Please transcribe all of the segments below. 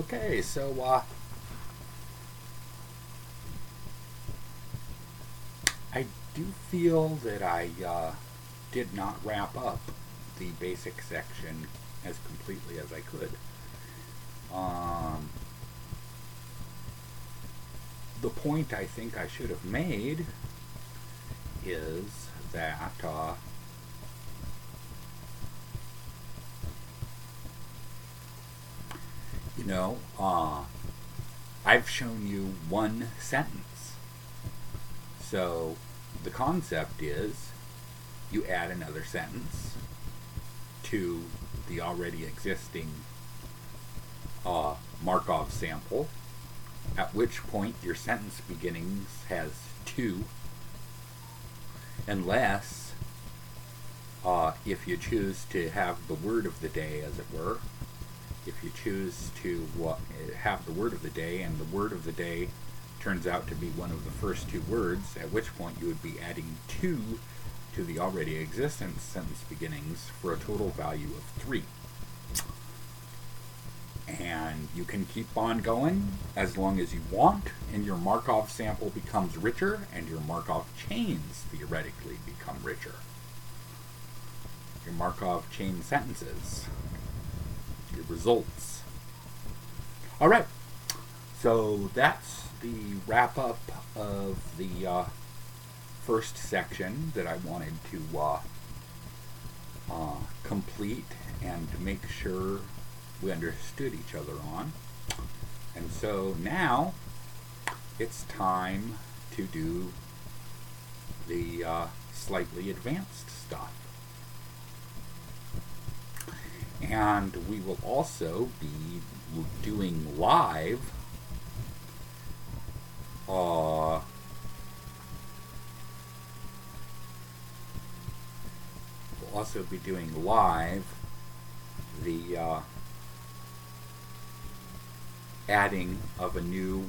Okay, so I do feel that I did not wrap up the basic section as completely as I could. The point I think I should have made is that I've shown you one sentence. So the concept is you add another sentence to the already existing Markov sample, at which point your sentence beginnings has two, unless if you choose to have the word of the day, as it were, if you choose to have the word of the day and the word of the day turns out to be one of the first two words, at which point you would be adding two to the already existent sentence beginnings for a total value of 3. And you can keep on going as long as you want, and your Markov sample becomes richer, and your Markov chains theoretically become richer. Your Markov chain sentences, your results. Alright, so that's the wrap up of the first section that I wanted to complete and make sure we understood each other on. And so now it's time to do the slightly advanced stuff. And we will also be doing live we'll also be doing live the adding of a new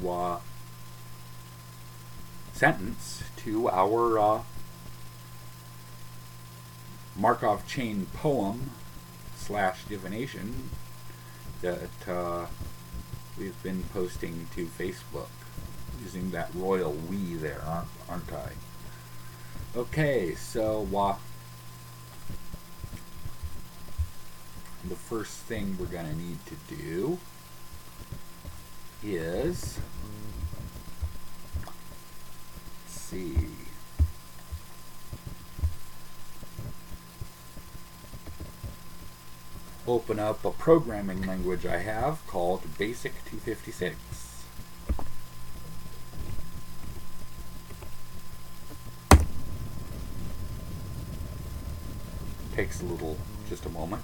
sentence to our Markov chain poem / divination that we've been posting to Facebook using that royal we there, aren't I? Okay, so the first thing we're going to need to do is, let's see, open up a programming language I have called Basic 256. Takes just a moment.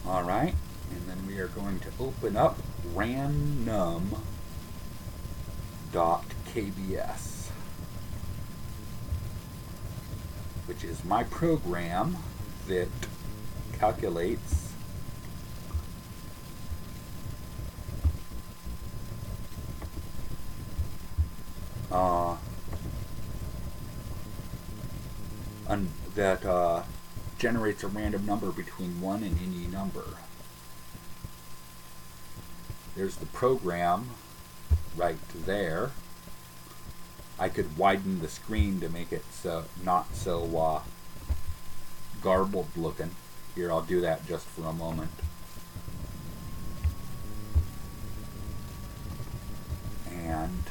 Alright, and then we are going to open up random.kbs, which is my program that calculates that generates a random number between 1 and any number. There's the program right there. I could widen the screen to make it not so garbled looking. Here, I'll do that just for a moment. And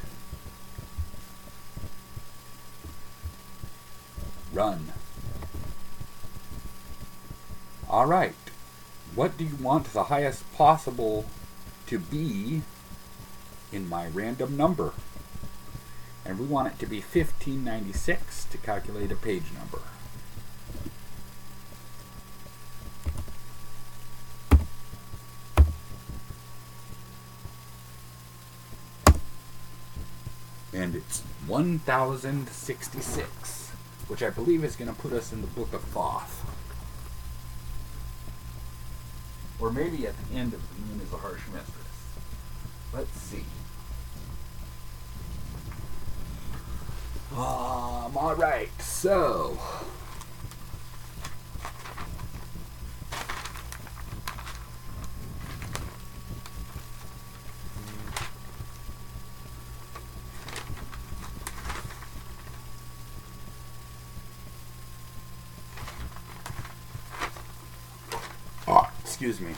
run. Alright, what do you want the highest possible to be in my random number? And we want it to be 1596 to calculate a page number. And it's 1066, which I believe is going to put us in the Book of Thoth. Or maybe at the end of The Moon is a Harsh Mistress. Let's see. Alright, so excuse me,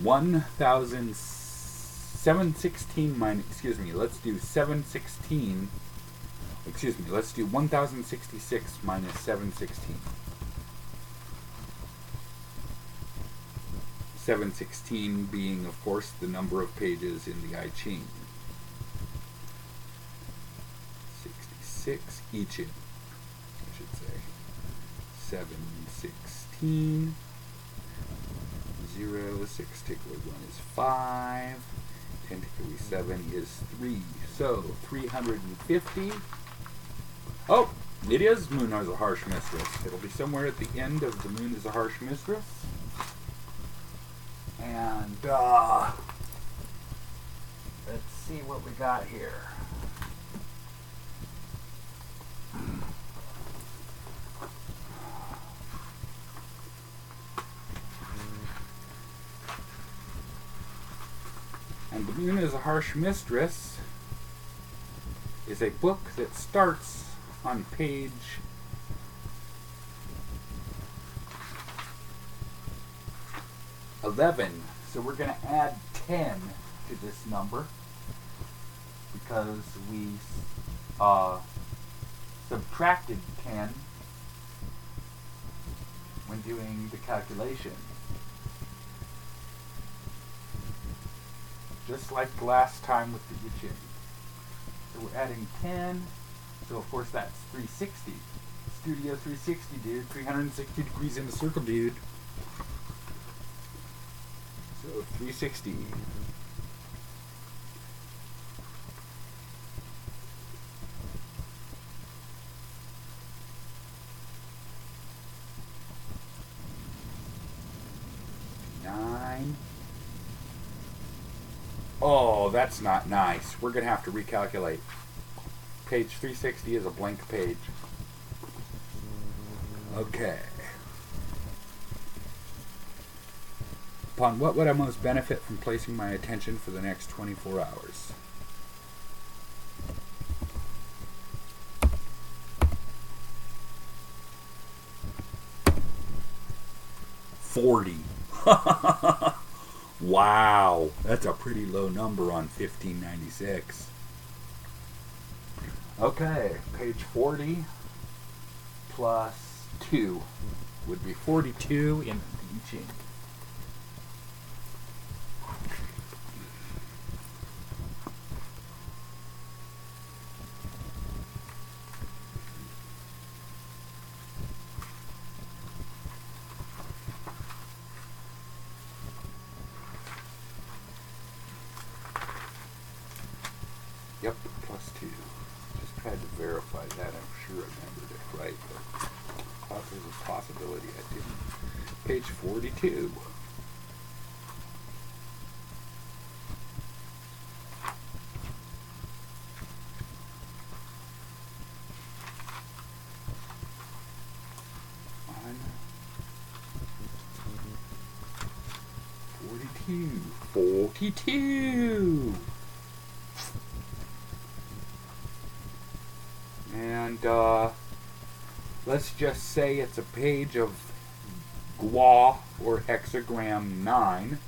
1,716 minus, excuse me, let's do 716, excuse me, let's do 1,066 minus 716. 716 being, of course, the number of pages in the I Ching. 66 I Ching, I should say. 716, 0, 6 take away 1 is 5, 10 take away 7 is 3. So, 350. Oh, it is Moon is a Harsh Mistress. It'll be somewhere at the end of the Moon is a Harsh Mistress. And, let's see what we got here. And The Moon is a Harsh Mistress is a book that starts on page 11. So we're going to add 10 to this number because we subtracted 10 when doing the calculation. Just like last time with the I Ching. So we're adding 10. So of course that's 360. Studio 360, dude. 360 degrees in the circle, dude. So 360. Oh, that's not nice. We're going to have to recalculate. Page 360 is a blank page. Okay. Upon what would I most benefit from placing my attention for the next 24 hours? $40. Wow, that's a pretty low number on 1596. Okay, page 40 plus 2 would be 42 in the I Ching. Yep, plus 2. Just tried to verify that. I'm sure I remembered it right, but I thought there was a possibility I didn't. Page 42. On 42. And let's just say it's a page of Gua or hexagram 9,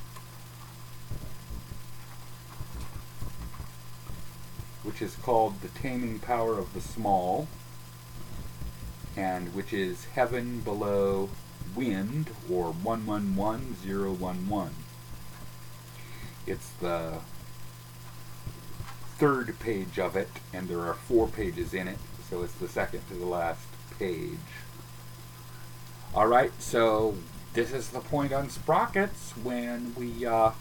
which is called The Taming Power of the Small, and which is Heaven Below Wind, or 111011. It's the third page of it, and there are 4 pages in it, so it's the second to the last page. Alright, so this is the point on sprockets when we, now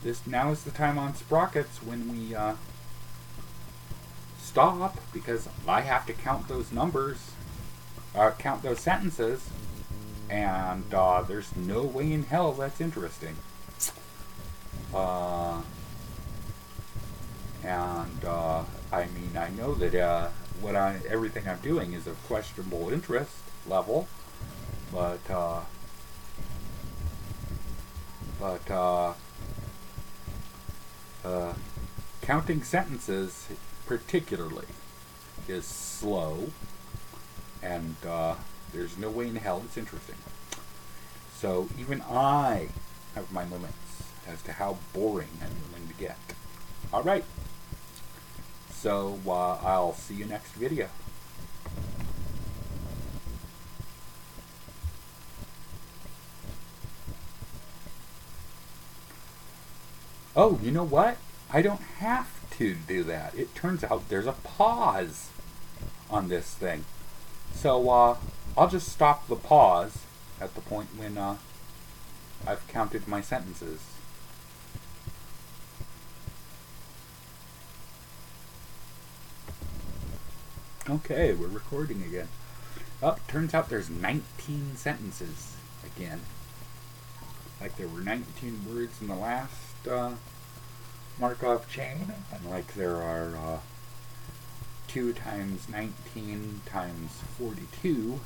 is the time on sprockets when we, stop, because I have to count those numbers, count those sentences, and, there's no way in hell that's interesting. I mean, I know that everything I'm doing is of questionable interest level, but counting sentences particularly is slow, and There's no way in hell it's interesting. So even I have my limits as to how boring I'm willing to get. Alright. So I'll see you next video. Oh, you know what? I don't have to do that. It turns out there's a pause on this thing. So I'll just stop the pause at the point when I've counted my sentences. Okay, we're recording again. Oh, turns out there's 19 sentences again. Like there were 19 words in the last Markov chain, and like there are 2 times 19 times 42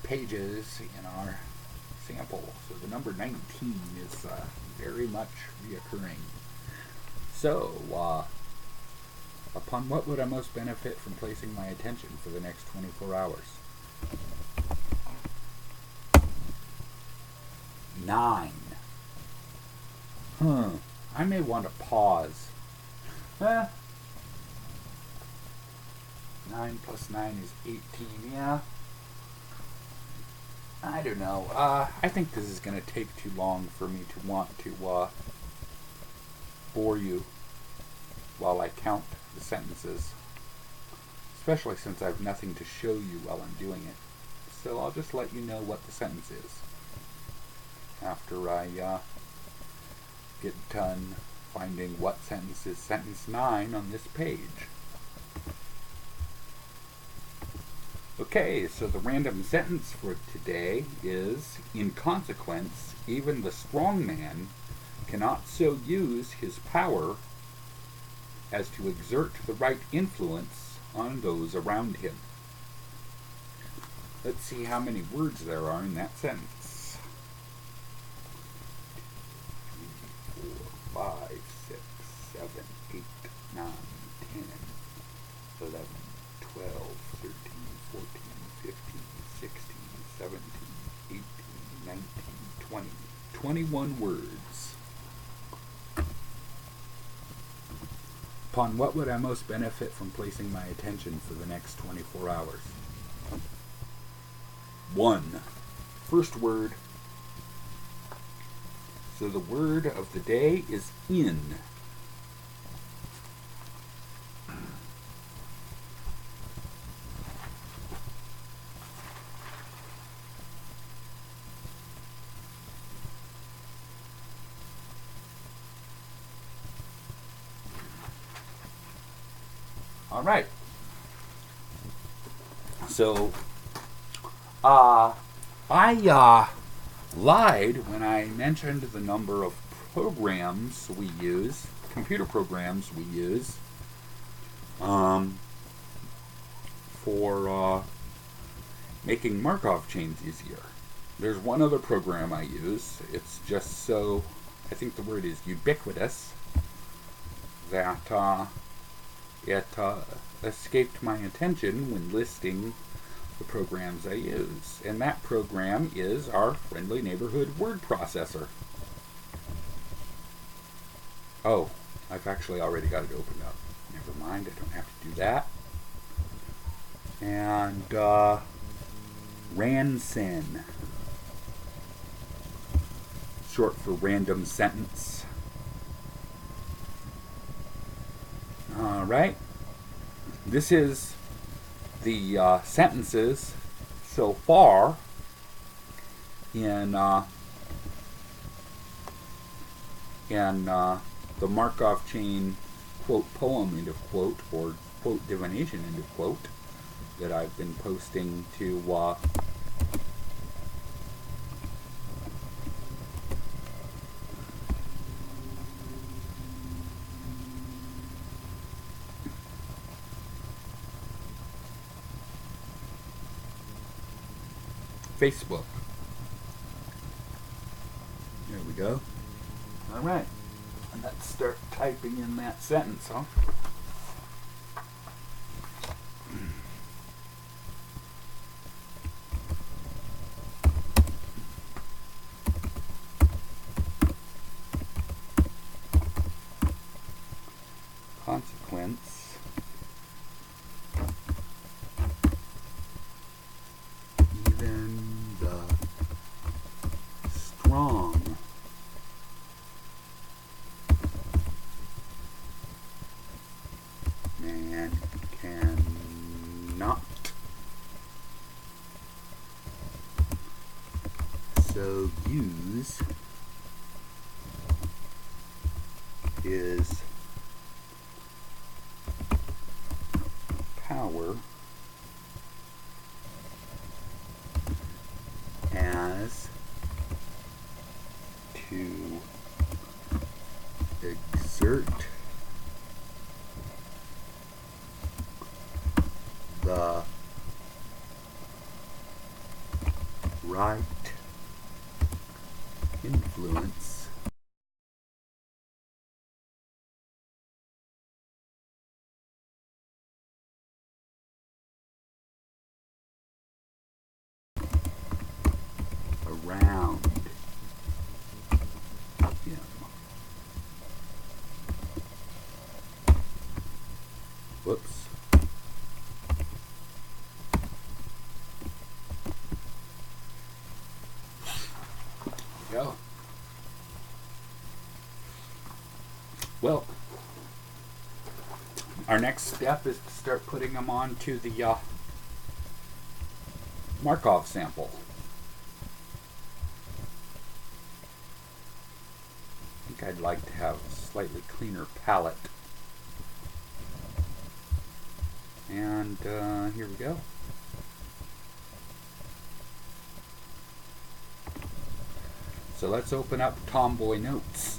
pages in our sample. So the number 19 is very much reoccurring. So, upon what would I most benefit from placing my attention for the next 24 hours? 9. I may want to pause. 9 plus 9 is 18, yeah. I don't know. I think this is going to take too long for me to want to bore you while I count the sentences. Especially since I have nothing to show you while I'm doing it. So I'll just let you know what the sentence is after I get done finding what sentence is sentence 9 on this page. Okay, so the random sentence for today is, in consequence, even the strong man cannot so use his power as to exert the right influence on those around him. Let's see how many words there are in that sentence. 3, 4, 5, 6, 7, 8, 9, 10, 11, 12, 13, 14, 15, 16, 17, 18, 19, 20. 21 words. Upon what would I most benefit from placing my attention for the next 24 hours? 1. First word. So the word of the day is in. All right. So, I lied when I mentioned the number of programs we use, computer programs we use, for making Markov chains easier. There's one other program I use. It's just so, I think the word is ubiquitous, that it escaped my attention when listing the programs I use. And that program is our friendly neighborhood word processor. Oh, I've actually already got it opened up. Never mind, I don't have to do that. And Ransen, short for random sentence. Alright, this is the sentences so far in the Markov chain quote poem end of quote or quote divination end of quote that I've been posting to Facebook. There we go. All right. Let's start typing in that sentence, huh? wrong. Man cannot. So use his power as to exert the right influence around him. Whoops. Go. Well, our next step is to start putting them onto the Markov sample. I think I'd like to have a slightly cleaner palette. And here we go. So let's open up Tomboy Notes.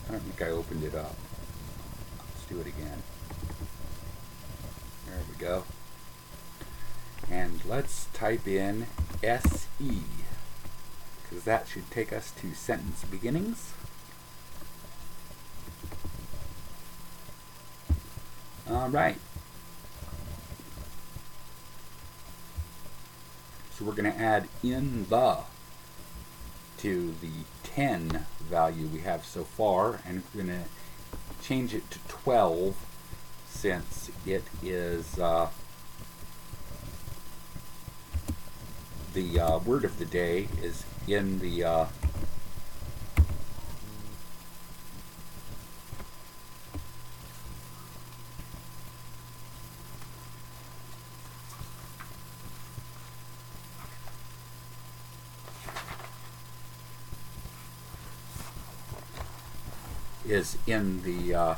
I don't think I opened it up. Let's do it again. There we go. And let's type in SE, because that should take us to sentence beginnings. All right. So we're going to add in the to the 10 value we have so far, and we're going to change it to 12 since it is the word of the day is in the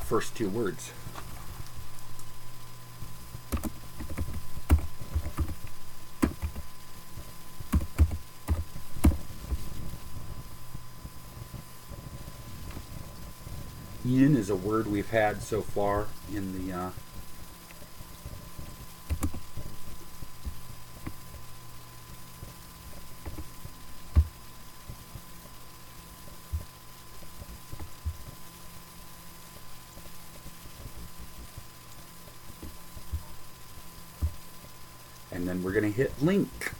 first two words. In is a word we've had so far in the and then we're going to hit link,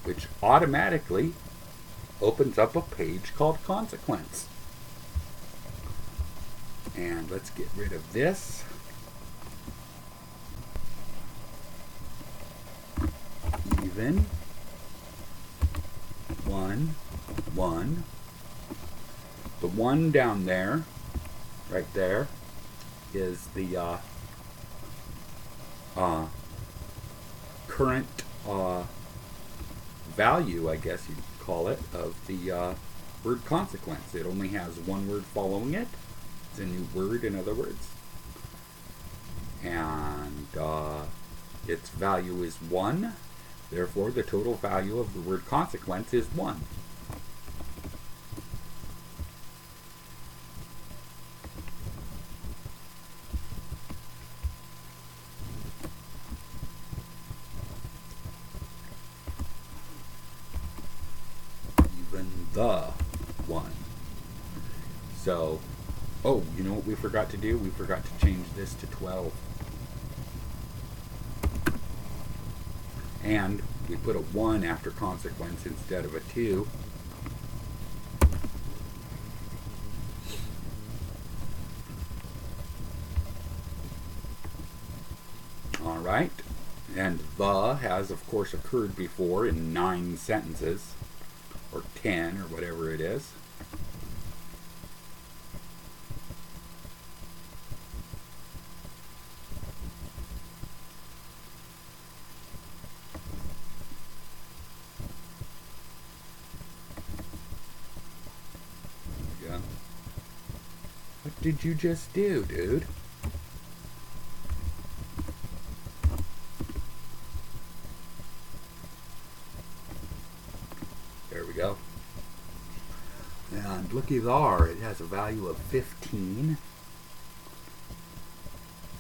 which automatically opens up a page called consequence. And let's get rid of this. Even 1 1. The 1 down there, right there, is the current value, I guess you'd call it, of the word consequence. It only has one word following it. It's a new word, in other words. And its value is 1. Therefore, the total value of the word consequence is 1. Even the 1. So, oh, you know what we forgot to do? We forgot to change this to 12. And we put a 1 after consequence instead of a 2. All right. And the has, of course, occurred before in 9 sentences, or 10, or whatever it is. There we go. What did you just do, dude? There we go. And looky there, it has a value of 15.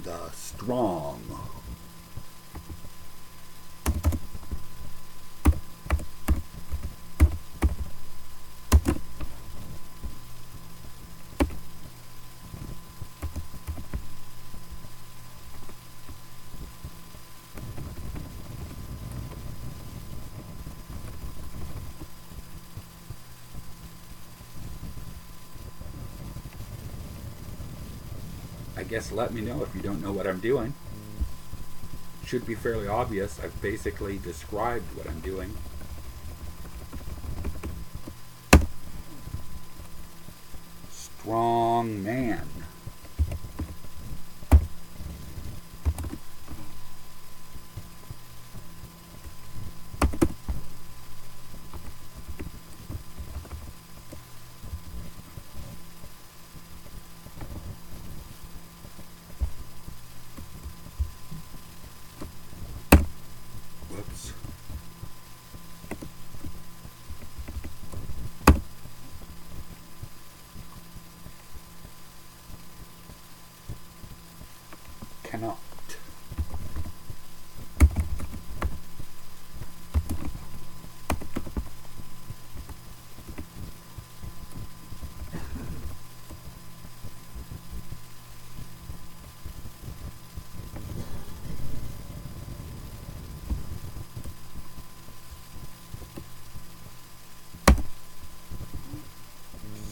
The strong. I guess let me know if you don't know what I'm doing. It should be fairly obvious. I've basically described what I'm doing. Strong man. Whoops. Cannot.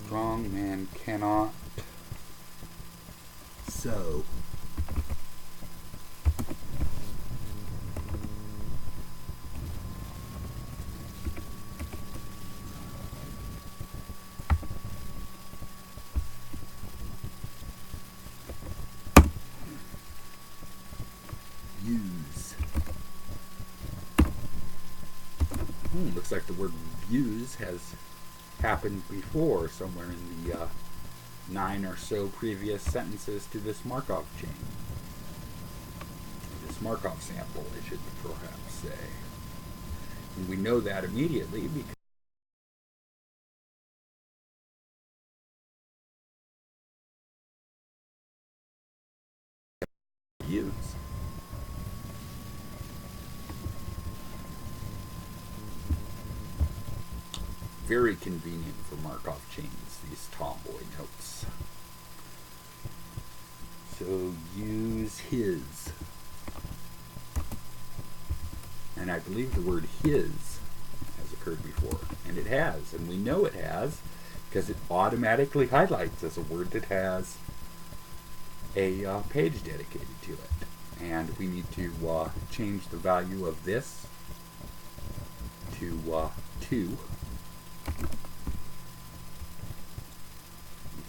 Strong man cannot. So. Use. Looks like the word use has happened before somewhere in the 9 or so previous sentences to this Markov chain. This Markov sample, I should perhaps say. And we know that immediately because use. Very convenient for Markov chains, these tomboy notes. So use his. And I believe the word his has occurred before. And it has. And we know it has because it automatically highlights as a word that has a page dedicated to it. And we need to change the value of this to 2.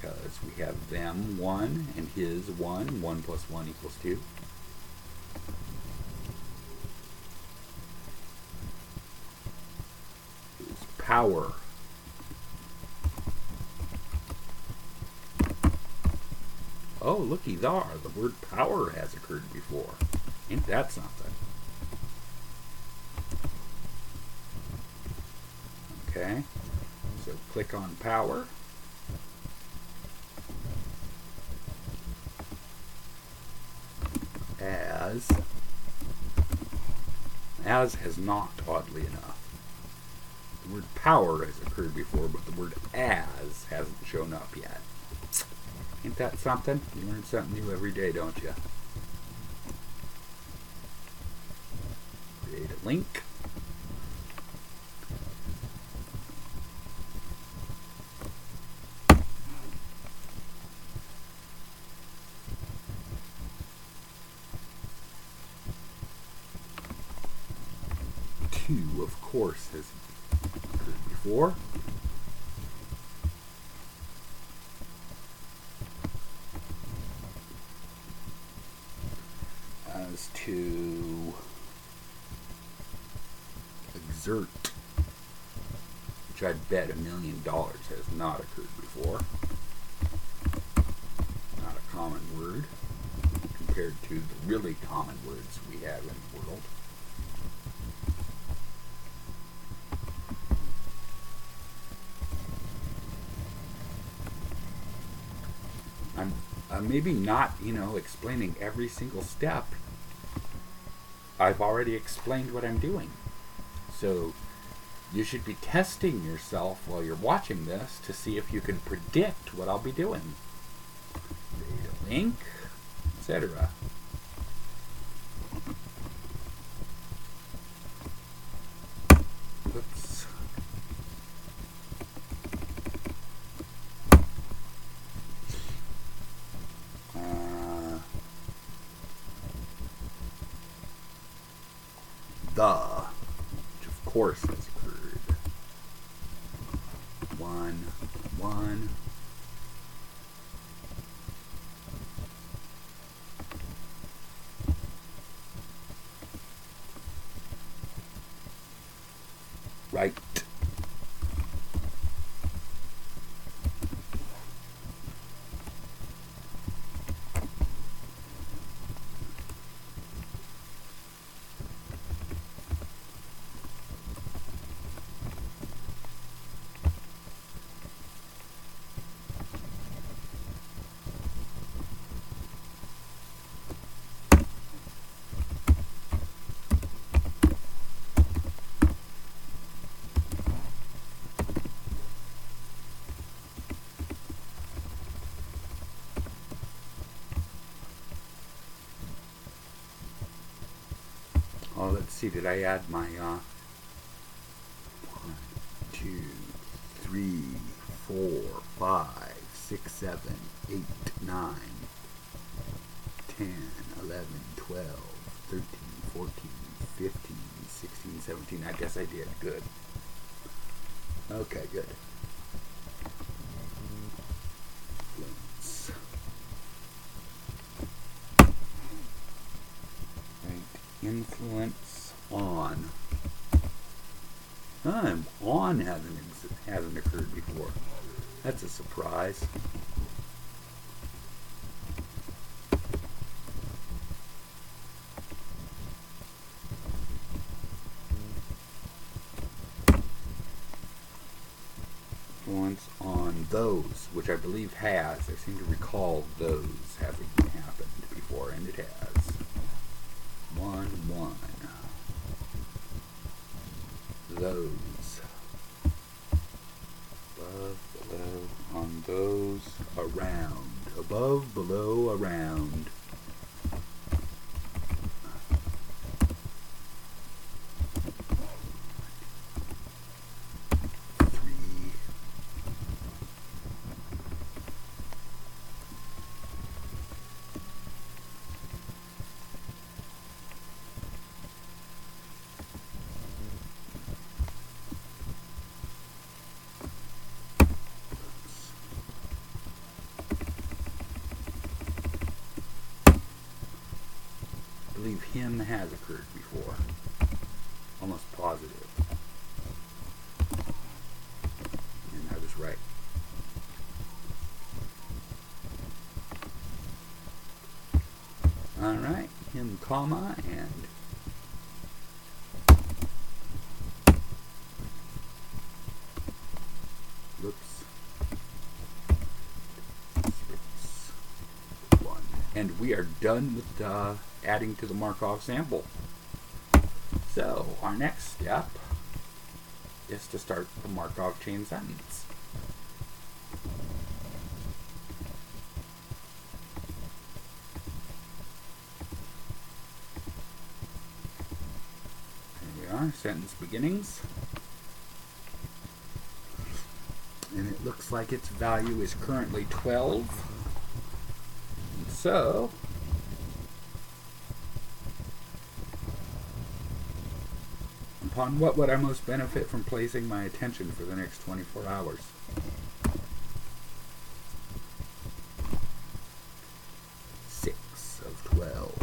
Because we have them 1 and his 1. 1 plus 1 equals 2. His power. Oh, looky there. The word power has occurred before. Ain't that something? Okay. So click on power. As has not, oddly enough. The word power has occurred before, but the word as hasn't shown up yet. Ain't that something? You learn something new every day, don't you? Create a link. 2, of course, has occurred before. As to exert, which I'd bet $1 million has not occurred before. Not a common word compared to the really common words we have in the world. I'm maybe not, explaining every single step. I've already explained what I'm doing. So you should be testing yourself while you're watching this to see if you can predict what I'll be doing. Data link, etc. Oops. Which of course has occurred. 1, 1. Right. Oh, let's see, did I add my 1, 2, 3, 4, 5, 6, 7, 8, 9, 10, 11, 12, 13, 14, 15, 16, 17. I guess I did. Good. Okay, good. Influence on. On hasn't occurred before. That's a surprise. Influence on those, which I believe has. I seem to recall those having happened before, and it has. 1, 1. Those. Above, below, on those, around. Above, below, around. I believe him has occurred before. Almost positive. And I was right. Alright, him, comma, and whoops. One. And we are done with adding to the Markov sample. So our next step is to start the Markov chain sentence. Here we are, sentence beginnings. And it looks like its value is currently 12. And so Upon what would I most benefit from placing my attention for the next 24 hours? Six of 12.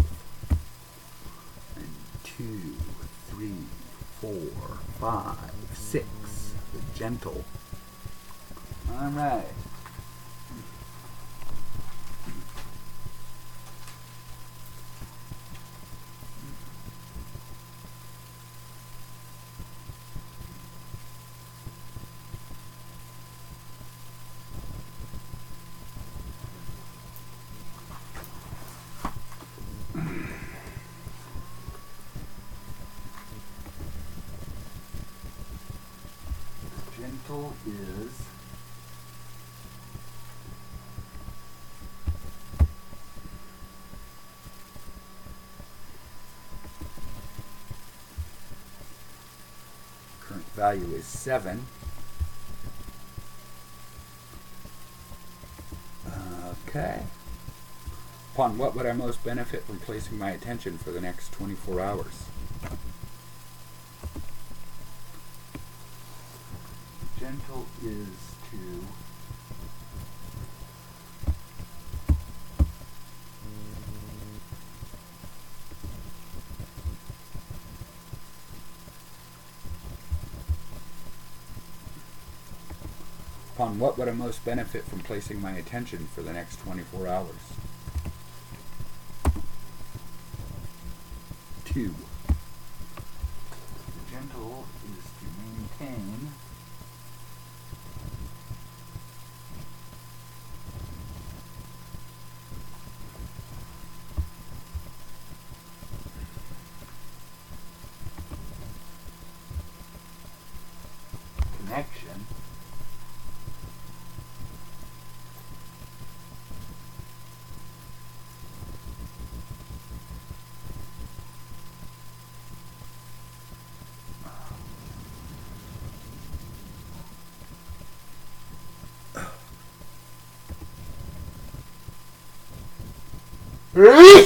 And 2, 3, 4, 5, 6. The gentle. All right. Gentle is current value is 7. Okay. Upon what would I most benefit from placing my attention for the next 24 hours? Gentle is to upon what would I most benefit from placing my attention for the next 24 hours? 2. The gentle is to maintain connection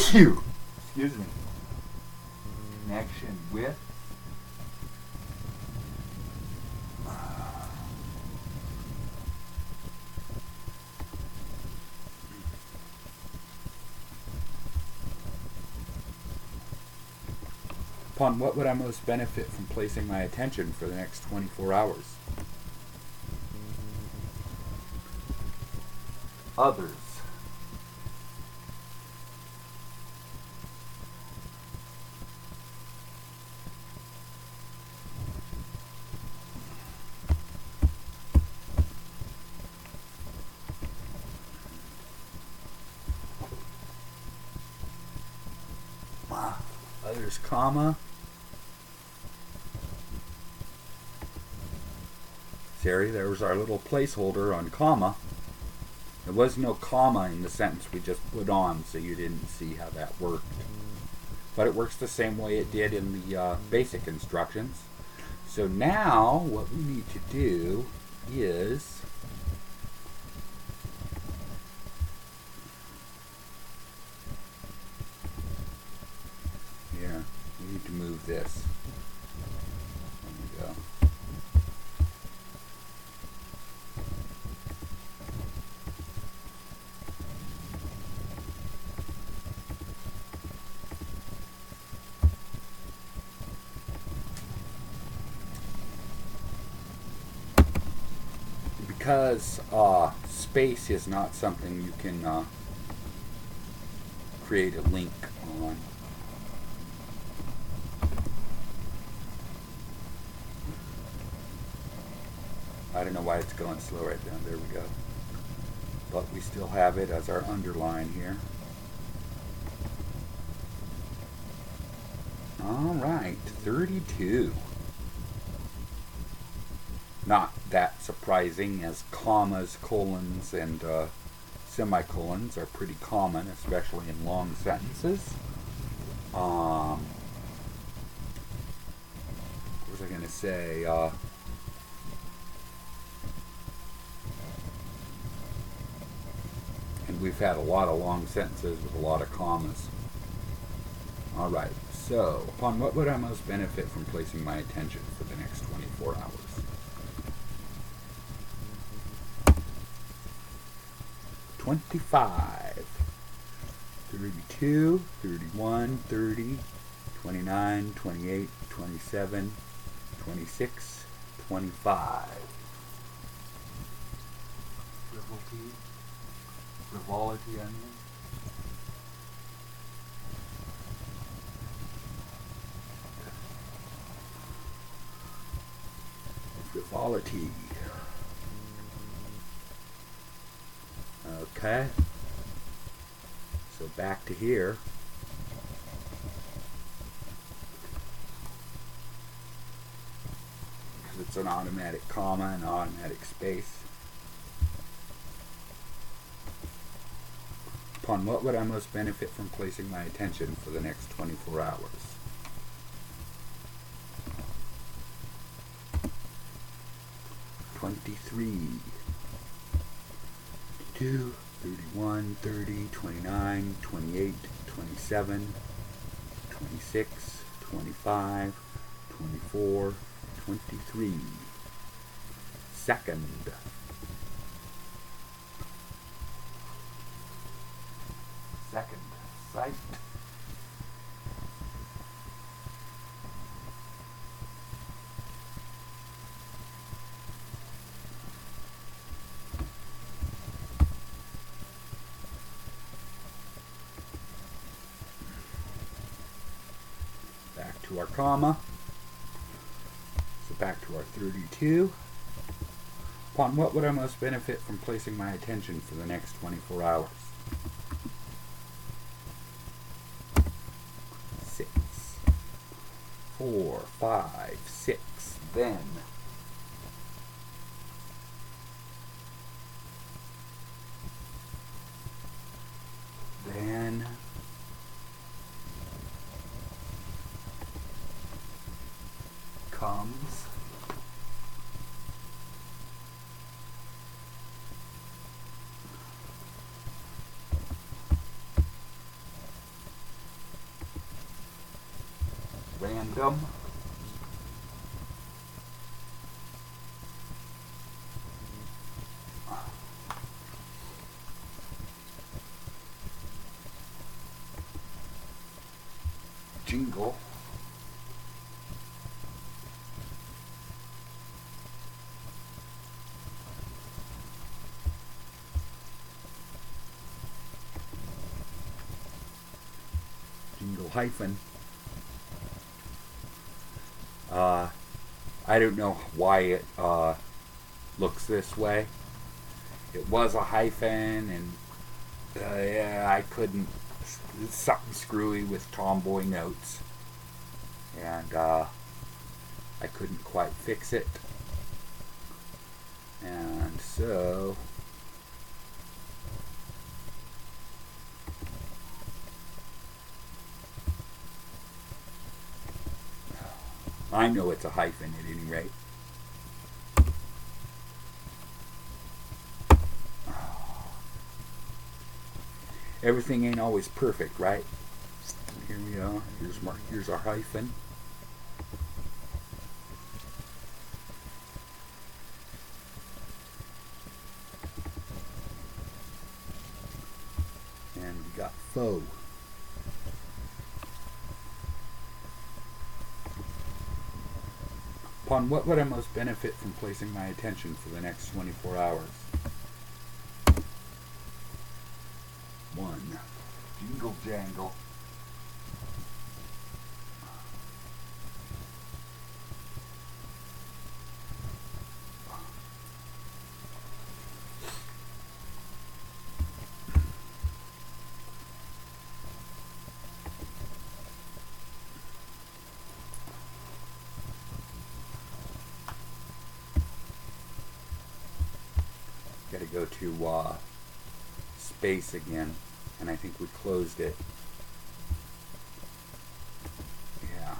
excuse me, connection with upon what would I most benefit from placing my attention for the next 24 hours? Others. Others, comma. Sorry, there was our little placeholder on comma. There was no comma in the sentence we just put on, so you didn't see how that worked. But it works the same way it did in the basic instructions. So now, what we need to do is we need to move this. There we go. Because space is not something you can create a link on. I don't know why it's going slow right now. There we go. But we still have it as our underline here. Alright, 32. Not that surprising, as commas, colons, and semicolons are pretty common, especially in long sentences. What was I going to say? And we've had a lot of long sentences with a lot of commas. Alright, So, upon what would I most benefit from placing my attention for the next 24 hours? $25, $32, $31, $30, $29, $28, $27, $26, $25. Frivolity, I mean. Frivolity. Okay. So back to here. Because it's an automatic comma and automatic space. Upon what would I most benefit from placing my attention for the next 24 hours? $23, $32, $31, $30, $29, $28, $27, $26, $25, $24, $23. Second. Second sight. Back to our comma. So back to our 32. Upon what would I most benefit from placing my attention for the next 24 hours? 6, 4, 5, 6. Then comes random. Jingle. Jingle hyphen. I don't know why it looks this way. It was a hyphen, and yeah, I couldn't. It's something screwy with tomboy notes, and I couldn't quite fix it, and so I know it's a hyphen at any rate. Everything ain't always perfect, right? Here we are. Here's our hyphen. And we got faux. Upon what would I most benefit from placing my attention for the next 24 hours? 1. Jingle jangle. Got to go to space again, and I think we closed it. Yeah.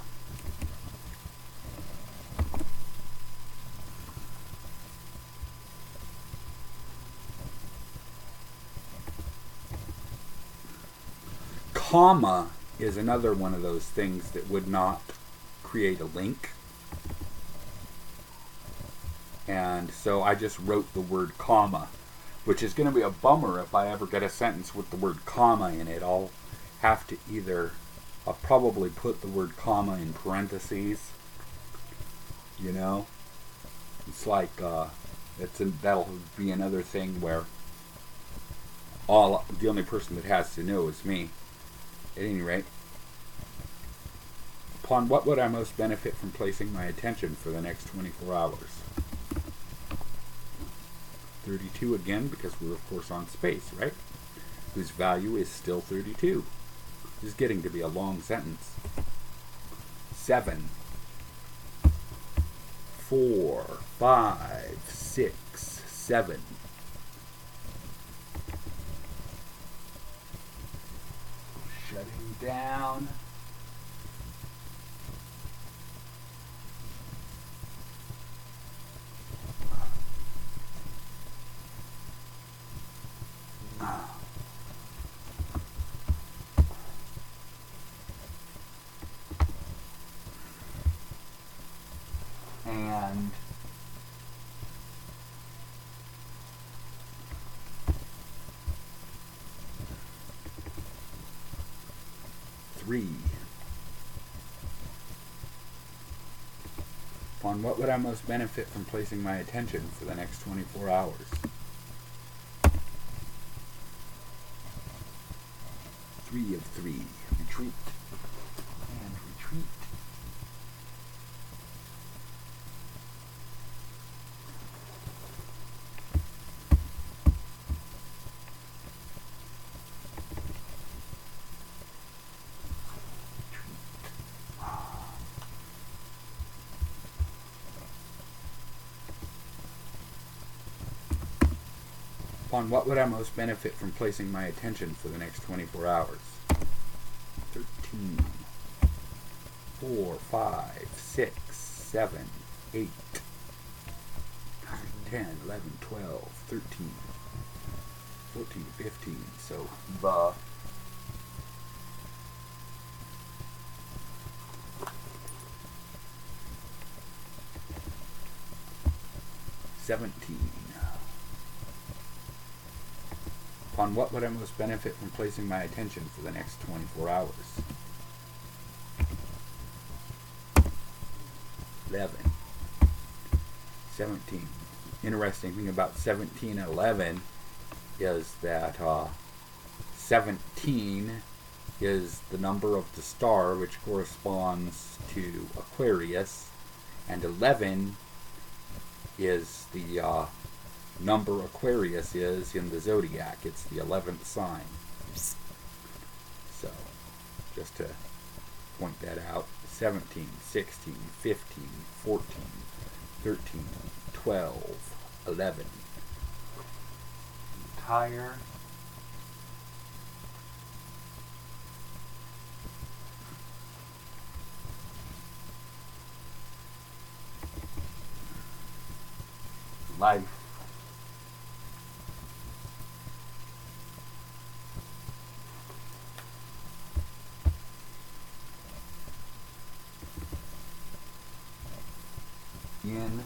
Comma is another one of those things that would not create a link. And so I just wrote the word comma, which is going to be a bummer if I ever get a sentence with the word comma in it. I'll have to I'll probably put the word comma in parentheses. You know? It's like, that'll be another thing where the only person that has to know is me. At any rate, upon what would I most benefit from placing my attention for the next 24 hours? 32 again, because we're of course on space, right? Whose value is still 32. This is getting to be a long sentence. 7, 4, 5, 6, 7. Shutting down. And 3. Upon what would I most benefit from placing my attention for the next 24 hours? 3 of 3. Retreat. And retreat. Upon what would I most benefit from placing my attention for the next 24 hours? 13, 4, 5, 6, 7, 8, 9, 10, 11, 12, 13, 14, 15. So the 17. Upon what would I most benefit from placing my attention for the next 24 hours? 11. 17. Interesting thing about 17 and 11 is that 17 is the number of the star, which corresponds to Aquarius, and 11 is the number Aquarius is in the zodiac. It's the 11th sign. So, just to point that out, 17, 16, 15, 14, 13, 12, 11. Entire life in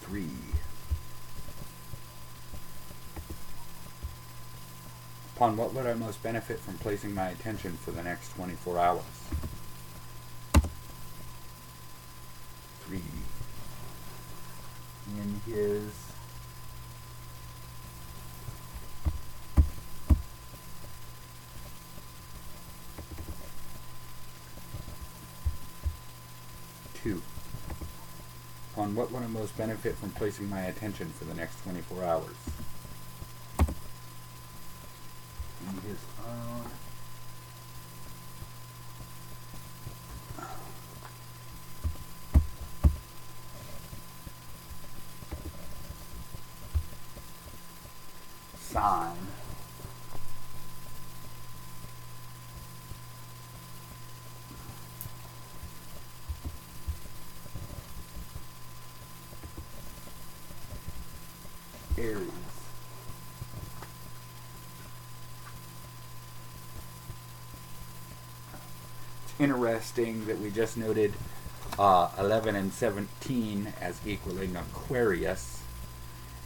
three. Upon what would I most benefit from placing my attention for the next 24 hours? 3. In his on what would I most benefit from placing my attention for the next 24 hours. In his own sign. Aries. It's interesting that we just noted 11 and 17 as equaling Aquarius,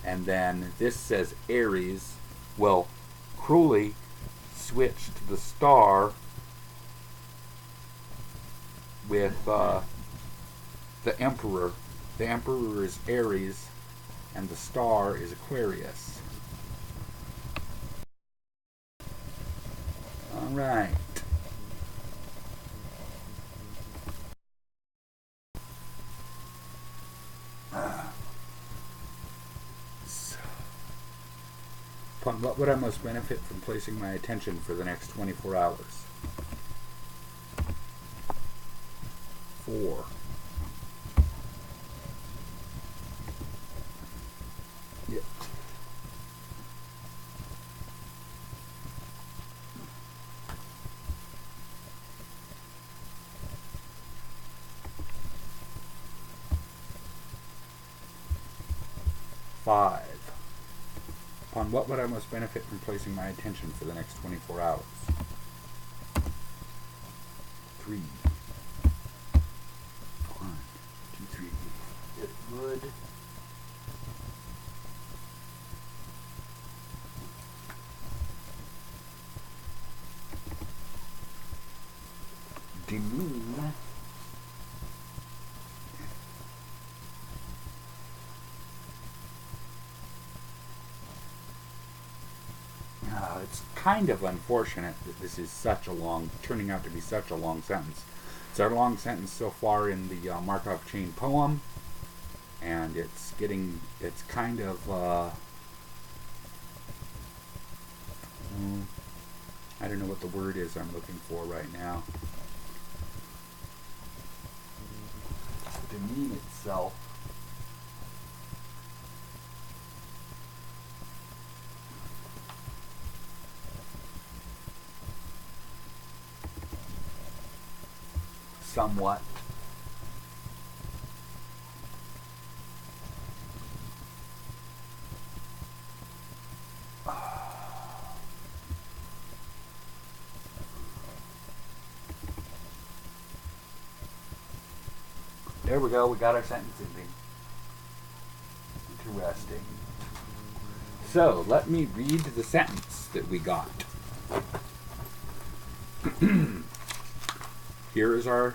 and then this says Aries. Well, Crowley switched the star with the Emperor. The Emperor is Aries, and the star is Aquarius. All right. Upon what would I most benefit from placing my attention for the next 24 hours? 4. Yep. Five. Upon what would I most benefit from placing my attention for the next 24 hours? 3. 1, 2, 3. It would demean it's kind of unfortunate that this is turning out to be such a long sentence. It's our long sentence so far in the Markov chain poem, and it's kind of, I don't know what the word is I'm looking for right now. To demean itself. Somewhat. There we go, we got our sentence ending. Interesting. So, let me read the sentence that we got. Here is our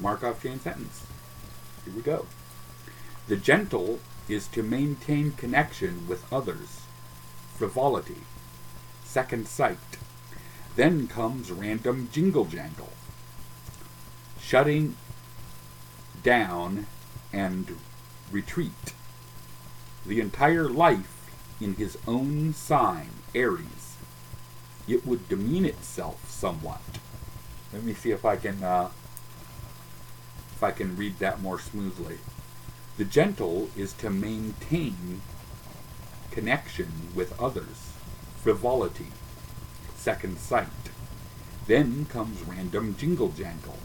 Markov chain sentence. Here we go. The gentle is to maintain connection with others. Frivolity. Second sight. Then comes random jingle jangle. Shutting down and retreat. The entire life in his own sign, Aries. It would demean itself somewhat. Let me see if I can read that more smoothly. The gentle is to maintain connection with others. Frivolity. Second sight. Then comes random jingle jangle.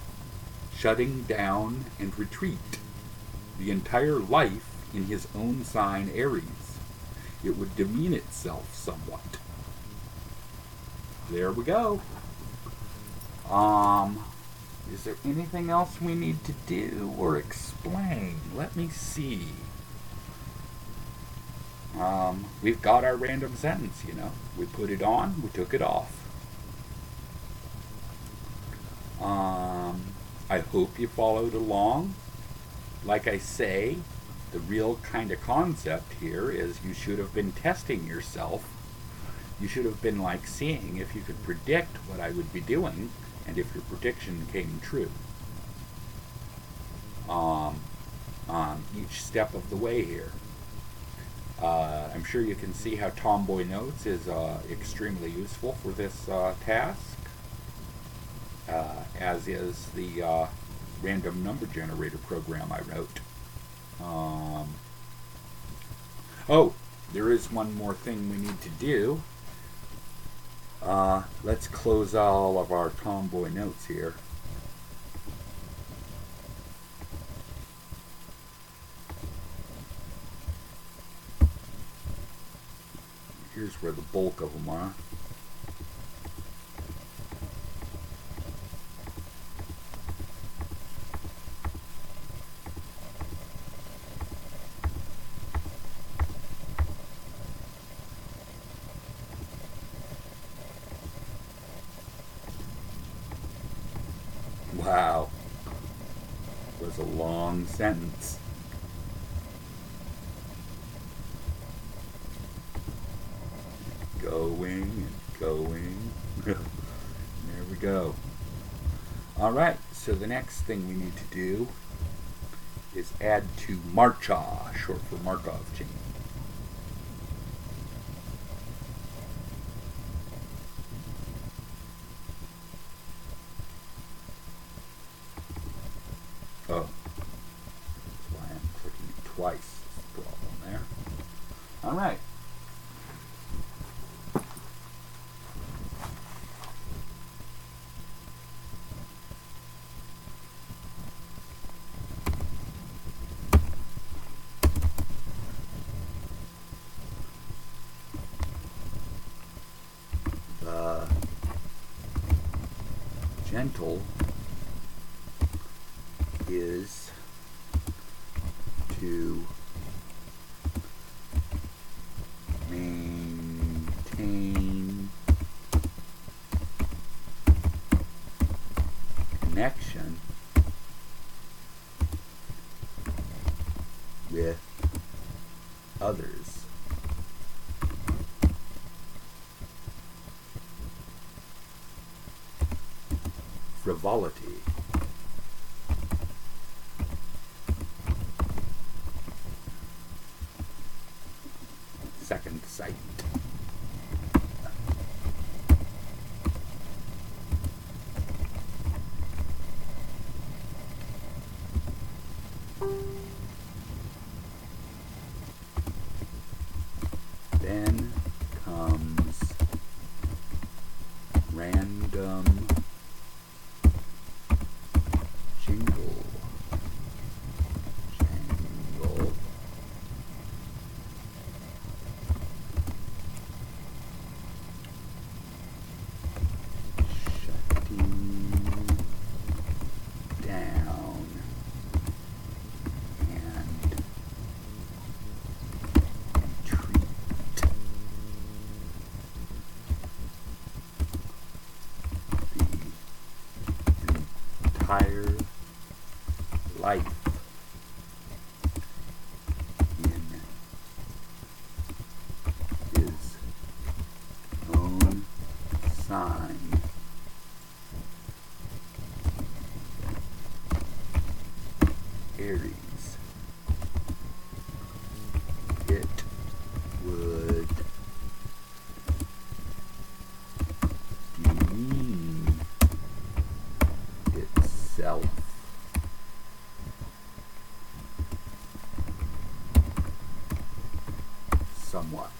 Shutting down and retreat. The entire life in his own sign, Aries. It would demean itself somewhat. There we go. Is there anything else we need to do or explain? Let me see. We've got our random sentence, you know. We put it on, we took it off. I hope you followed along. Like I say, the real kind of concept here is you should have been testing yourself. You should have been like seeing if you could predict what I would be doing and if your prediction came true. Each step of the way here. I'm sure you can see how Tomboy Notes is extremely useful for this task, as is the random number generator program I wrote. Oh, there is one more thing we need to do. Let's close all of our Tomboy Notes here. Here's where the bulk of them are. Wow. It was a long sentence. Going and going. There we go. Alright, so the next thing we need to do is add to Marcha, short for Markov chain. Oh, that's why I'm clicking it twice. That's the problem there. Alright. The gentle is to maintain connection with others. Frivolity. Second sight. Then comes random jingle. Entire life in his own sign. Aries. It would demean itself somewhat.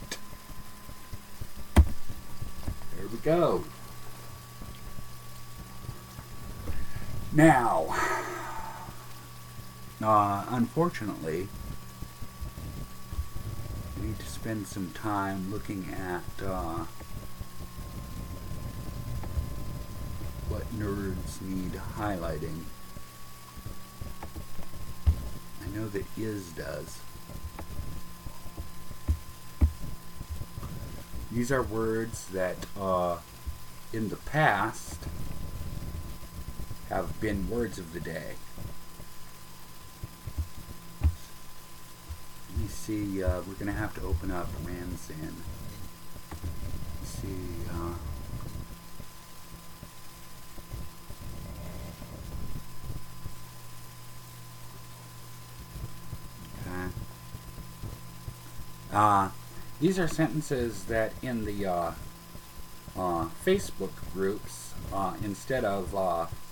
There we go. Now, unfortunately, we need to spend some time looking at what nerds need highlighting. I know that is does. These are words that in the past have been words of the day. Let me see, we're going to have to open up Ransin. Let's see, these are sentences that in the Facebook groups, instead of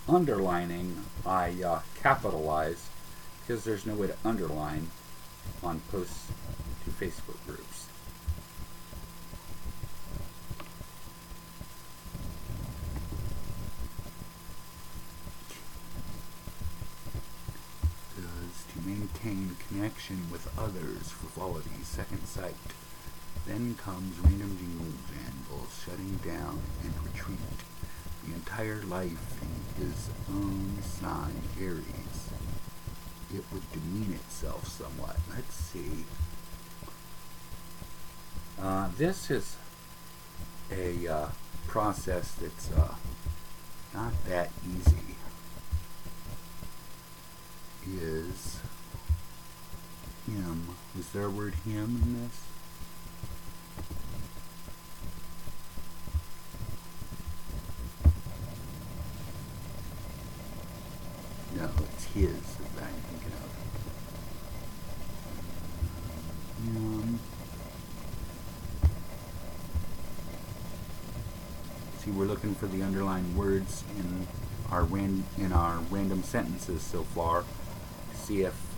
underlining, I capitalize, because there's no way to underline on posts to Facebook groups. Does to maintain connection with others, frivolity, second sight. Then comes random jingles, jangles, shutting down and retreat. The entire life in his own sign, Aries. It would demean itself somewhat. Let's see. This is a process that's not that easy. Is him. Was there a word him in this? No, it's his that I'm thinking of. See, we're looking for the underlying words in our random sentences so far. See if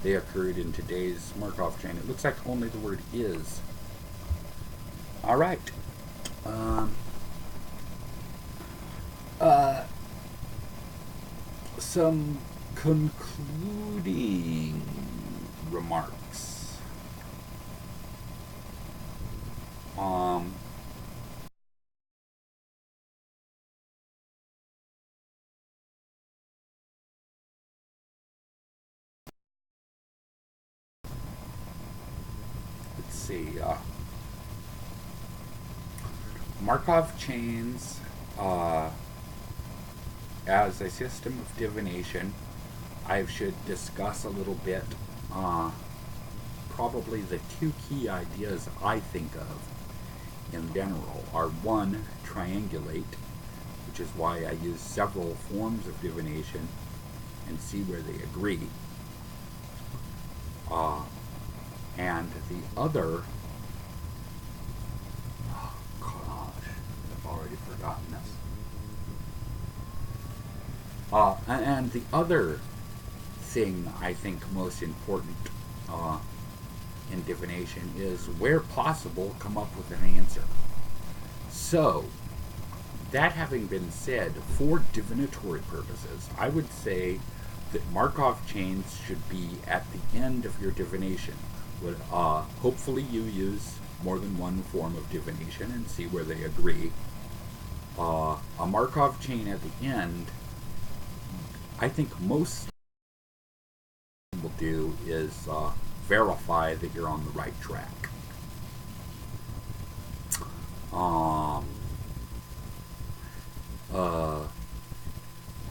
they occurred in today's Markov chain. It looks like only the word is. All right. Some concluding remarks. Let's see. Markov chains as a system of divination, I should discuss a little bit probably the two key ideas I think of in general are one, triangulate, which is why I use several forms of divination and see where they agree. And the other, oh gosh, I've already forgotten this. And the other thing I think most important in divination is, where possible, come up with an answer. So, that having been said, for divinatory purposes, I would say that Markov chains should be at the end of your divination. Hopefully you use more than one form of divination and see where they agree. A Markov chain at the end, I think most will do is verify that you're on the right track.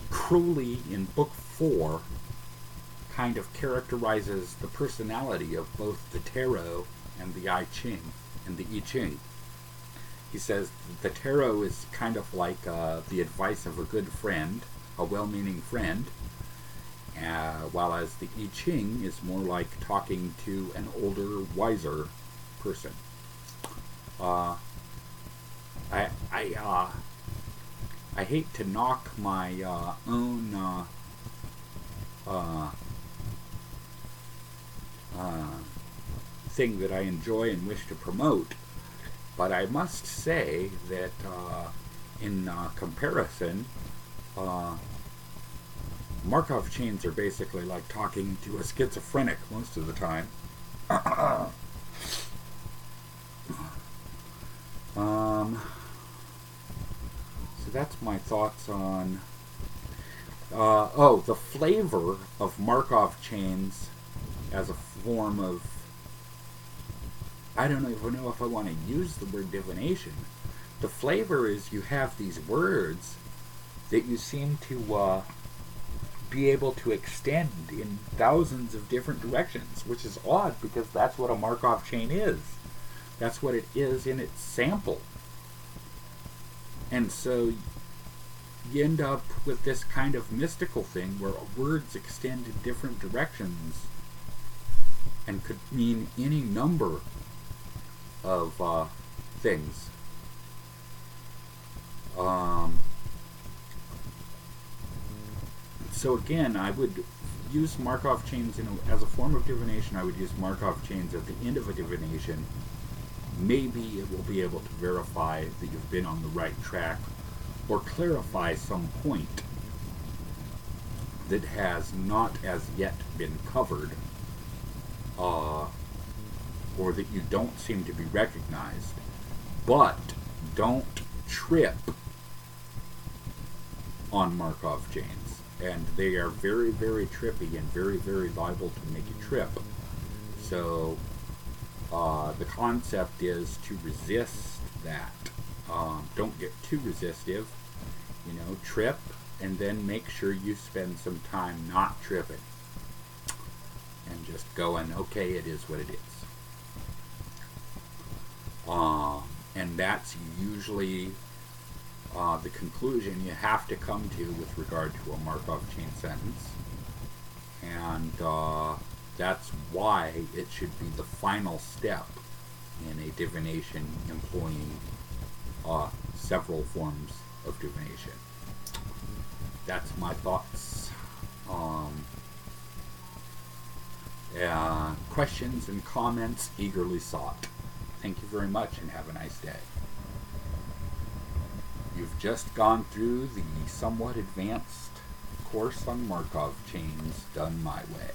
Crowley in book 4 kind of characterizes the personality of both the tarot and the I Ching and the I Ching. He says the tarot is kind of like the advice of a good friend, a well-meaning friend, while as the I Ching is more like talking to an older, wiser person. I hate to knock my own thing that I enjoy and wish to promote, but I must say that in comparison, Markov chains are basically like talking to a schizophrenic most of the time. So that's my thoughts on the flavor of Markov chains as a form of, I don't even know if I want to use the word divination. The flavor is you have these words that you seem to be able to extend in thousands of different directions, which is odd because that's what a Markov chain is. That's what it is in its sample. And so you end up with this kind of mystical thing where words extend in different directions and could mean any number of things. So again, I would use Markov chains as a form of divination. I would use Markov chains at the end of a divination. Maybe it will be able to verify that you've been on the right track or clarify some point that has not as yet been covered or that you don't seem to be recognized. But don't trip on Markov chains. And they are very, very trippy and very, very liable to make you trip. So the concept is to resist that. Don't get too resistive. Trip, and then make sure you spend some time not tripping. And just going, okay, it is what it is. And that's usually the conclusion you have to come to with regard to a Markov chain sentence. And that's why it should be the final step in a divination employing several forms of divination. That's my thoughts. Questions and comments eagerly sought. Thank you very much and have a nice day. You've just gone through the somewhat advanced course on Markov chains done my way.